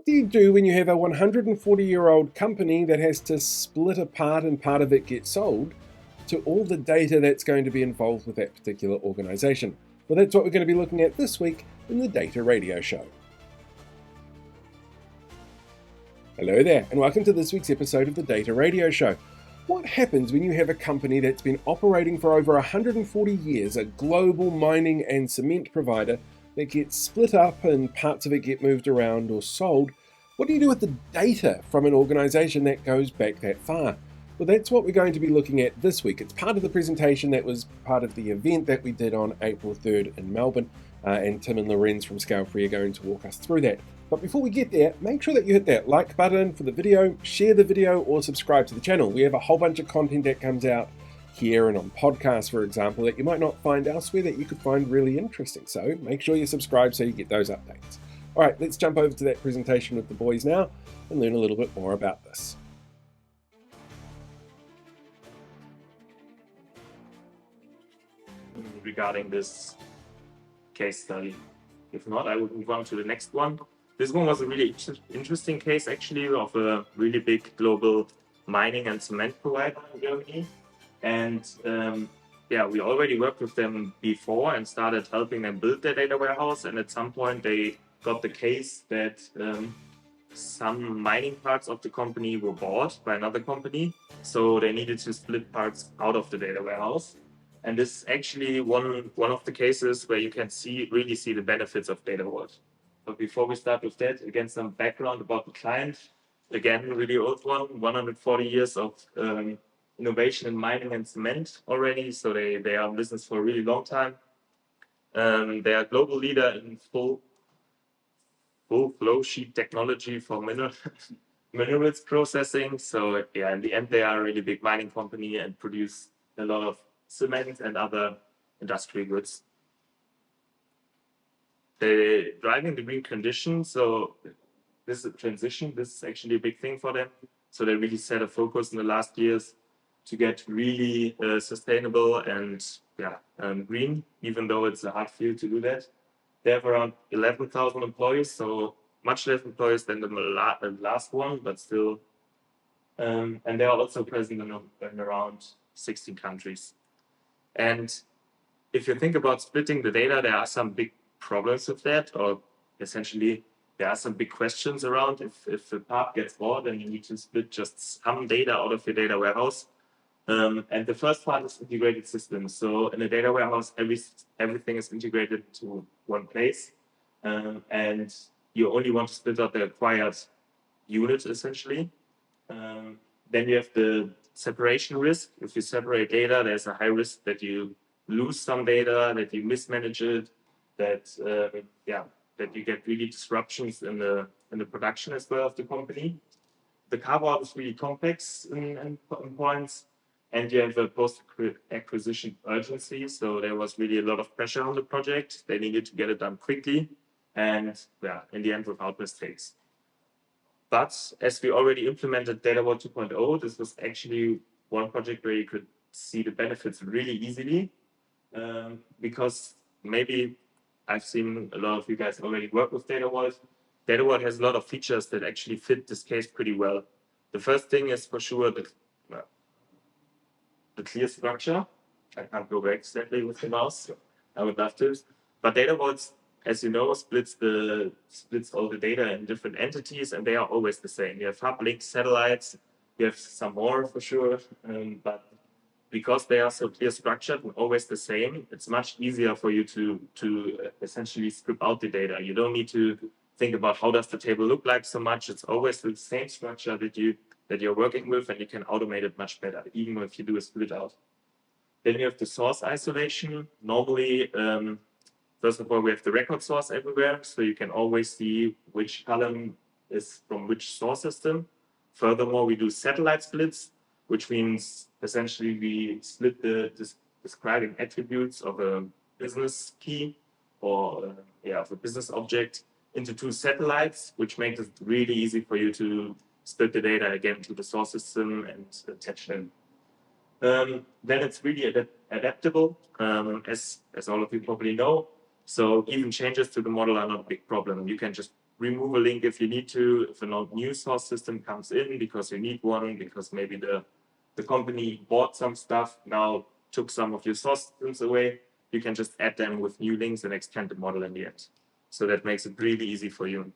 do you do when you have a 140-year-old company that has to split apart and part of it gets sold to all the data that's going to be involved with that particular organization? Well, that's what we're going to be looking at this week in the Data Radio Show. Hello there, and welcome to this week's episode of the Data Radio Show. What happens when you have a company that's been operating for over 140 years, a global mining and cement provider, that gets split up and parts of it get moved around or sold? What do you do with the data from an organization that goes back that far? Well, that's what we're going to be looking at this week. It's part of the presentation that was part of the event that we did on April 3rd in Melbourne, and Tim and Lorenz from Scalefree are going to walk us through that. But before we get there, make sure that you hit that like button for the video, share the video, or subscribe to the channel. We have a whole bunch of content that comes out here and on podcasts, for example, that you might not find elsewhere that you could find really interesting. So make sure you subscribe so you get those updates. All right, let's jump over to that presentation with the boys now and learn a little bit more about this. Regarding this case study. If not, I would move on to the next one. This one was a really interesting case, actually, of a really big global mining and cement provider in Germany. And we already worked with them before and started helping them build their data warehouse. And at some point, they got the case that some mining parts of the company were bought by another company. So they needed to split parts out of the data warehouse. And this is actually one of the cases where you can really see the benefits of data vault. But before we start with that, again, some background about the client. Again, a really old one, 140 years of innovation in mining and cement already. So they are in business for a really long time. They are a global leader in full flow sheet technology for minerals processing. So yeah, in the end, they are a really big mining company and produce a lot of cement and other industrial goods. They're driving the green transition, so this is a transition. This is actually a big thing for them. So they really set a focus in the last years to get really sustainable and green, even though it's a hard field to do that. They have around 11,000 employees, so much less employees than the last one, but still. And they are also present in around 16 countries. And if you think about splitting the data, there are some big problems with that, or essentially there are some big questions around if a part gets bought and you need to split just some data out of your data warehouse. And the first part is integrated systems. So in a data warehouse, everything is integrated to one place. And you only want to split out the acquired units, essentially. Then you have the separation risk. If you separate data, there's a high risk that you lose some data, that you mismanage it, that you get really disruptions in the production as well of the company. The carve-out is really complex in points, and you have a post-acquisition urgency. So there was really a lot of pressure on the project. They needed to get it done quickly, and in the end, without mistakes. But as we already implemented Data Vault 2.0, this was actually one project where you could see the benefits really easily, because maybe I've seen a lot of you guys already work with Data Vault. Data Vault has a lot of features that actually fit this case pretty well. The first thing is for sure the clear structure. I can't go back exactly with the mouse. I would love to. But Data Vault, as you know, splits all the data in different entities, and they are always the same. You have hub, links, satellites. You have some more for sure, but because they are so clear structured and always the same, it's much easier for you to essentially strip out the data. You don't need to think about how does the table look like so much. It's always the same structure that you're working with, and you can automate it much better, even if you do a split out. Then you have the source isolation. Normally, first of all, we have the record source everywhere, so you can always see which column is from which source system. Furthermore, we do satellite splits, which means essentially we split the describing attributes of a business key or of a business object into two satellites, which makes it really easy for you to split the data again to the source system and attach them. Then it's really adaptable, as all of you probably know. So even changes to the model are not a big problem. You can just remove a link if you need to. If a new source system comes in because you need one, because maybe the company bought some stuff, now took some of your source systems away, you can just add them with new links and extend the model in the end. So that makes it really easy for you.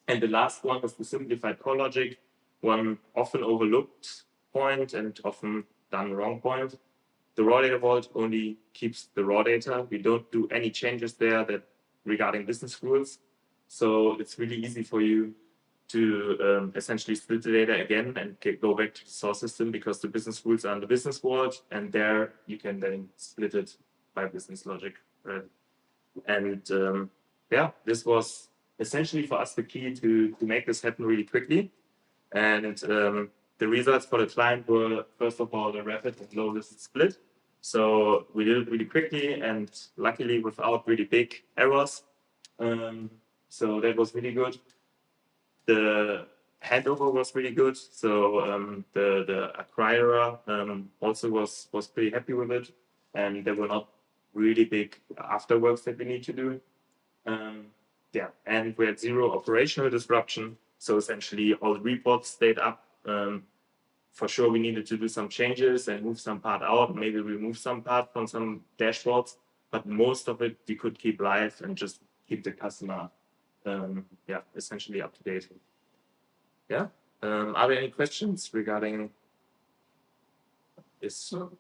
And the last one is the simplified core logic, one often overlooked point and often done wrong point. The raw data vault only keeps the raw data. We don't do any changes there that regarding business rules. So it's really easy for you to essentially split the data again and go back to the source system, because the business rules are in the business vault, and there you can then split it by business logic, right? And yeah, this was essentially for us the key to make this happen really quickly. And the results for the client were, first of all, the rapid and low list split. So we did it really quickly and luckily without really big errors. So that was really good. The handover was really good. So the acquirer also was pretty happy with it, and there were not really big afterworks that we need to do. Yeah, and we had zero operational disruption. So essentially all the reports stayed up. For sure, we needed to do some changes and move some part out, maybe remove some part from some dashboards, but most of it we could keep live and just keep the customer, yeah, essentially up to date. Yeah. Are there any questions regarding this? So,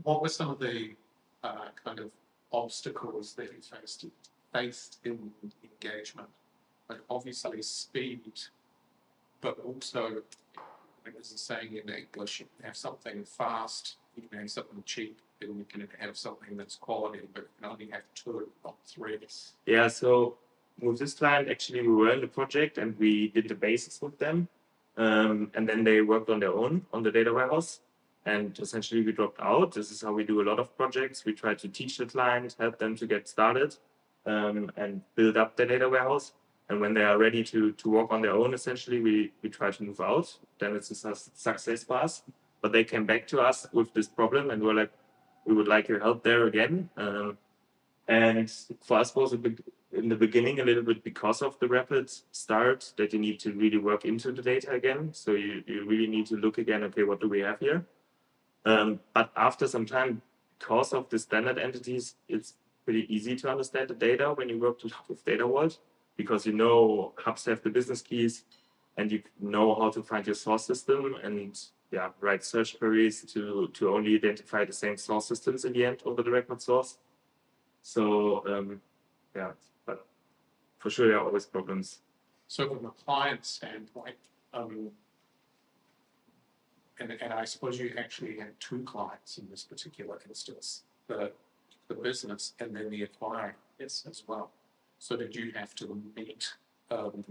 what were some of the kind of obstacles that you faced in engagement? Like obviously speed, but also, like as a saying in English, you can have something fast, you can have something cheap, and you can have something that's quality, but you can only have two, not three. Yeah, so with this client, actually, we were in the project and we did the basics with them. And then they worked on their own on the data warehouse. And essentially, we dropped out. This is how we do a lot of projects. We try to teach the client, help them to get started, and build up the data warehouse. And when they are ready to work on their own, essentially, we try to move out. Then it's a success for us. But they came back to us with this problem and were like, we would like your help there again. And for us, was in the beginning a little bit because of the rapid start that you need to really work into the data again. So you really need to look again, okay, what do we have here? But after some time, because of the standard entities, it's pretty easy to understand the data when you work with Data Vault, because you know hubs have the business keys and you know how to find your source system and yeah, write search queries to only identify the same source systems in the end over the record source. So yeah, but for sure there are always problems. So from a client standpoint, and I suppose you actually had two clients in this particular instance, the business and then the acquirer as well. So did you have to meet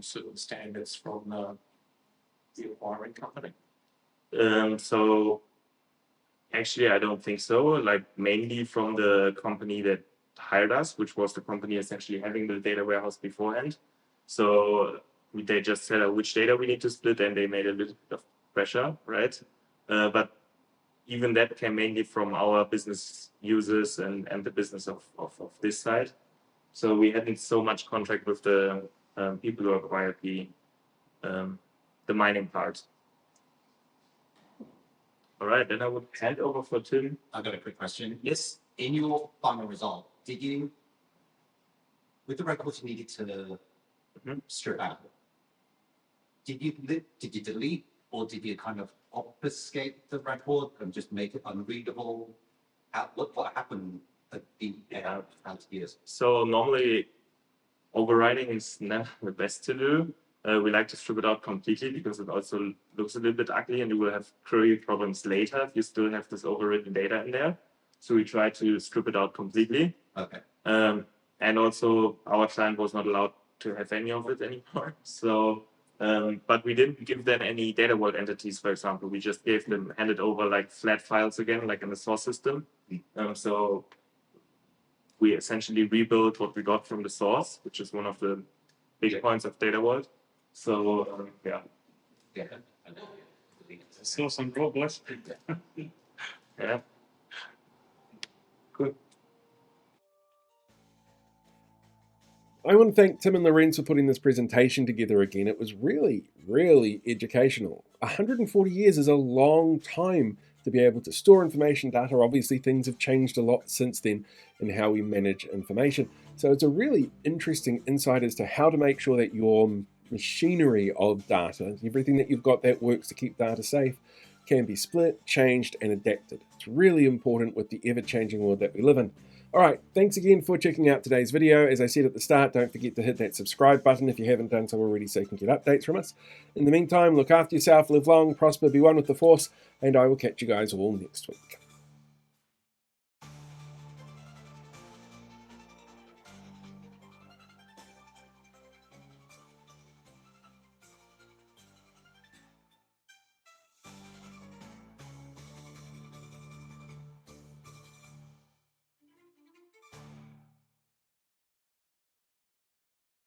certain standards from the acquiring company? So actually, I don't think so. Like mainly from the company that hired us, which was the company essentially having the data warehouse beforehand. So they just said which data we need to split, and they made a little bit of pressure, right? But even that came mainly from our business users and the business of this side. So we hadn't so much contact with the people who acquired the mining part. All right, then I would hand over for Tim. I've got a quick question. Yes. In your final result, did you, with the records you needed to strip out, did you delete or did you kind of obfuscate the record and just make it unreadable? What happened at the end of years? So normally overriding is never the best to do. We like to strip it out completely because it also looks a little bit ugly and you will have query problems later if you still have this overwritten data in there. So we try to strip it out completely. Okay. And also our client was not allowed to have any of it anymore. So, but we didn't give them any data vault entities, for example. We just gave them, handed over like flat files again, like in the source system. So we essentially rebuilt what we got from the source, which is one of the big points of data vault. So yeah. Yeah. Still some problems. Yeah. Good. I want to thank Tim and Lorenz for putting this presentation together again. It was really, really educational. 140 years is a long time to be able to store information data. Obviously, things have changed a lot since then in how we manage information. So it's a really interesting insight as to how to make sure that your machinery of data, everything that you've got that works to keep data safe, can be split, changed, and adapted. It's really important with the ever-changing world that we live in. All right, thanks again for checking out today's video. As I said at the start, don't forget to hit that subscribe button if you haven't done so already so you can get updates from us. In the meantime, look after yourself, live long, prosper, be one with the force, and I will catch you guys all next week.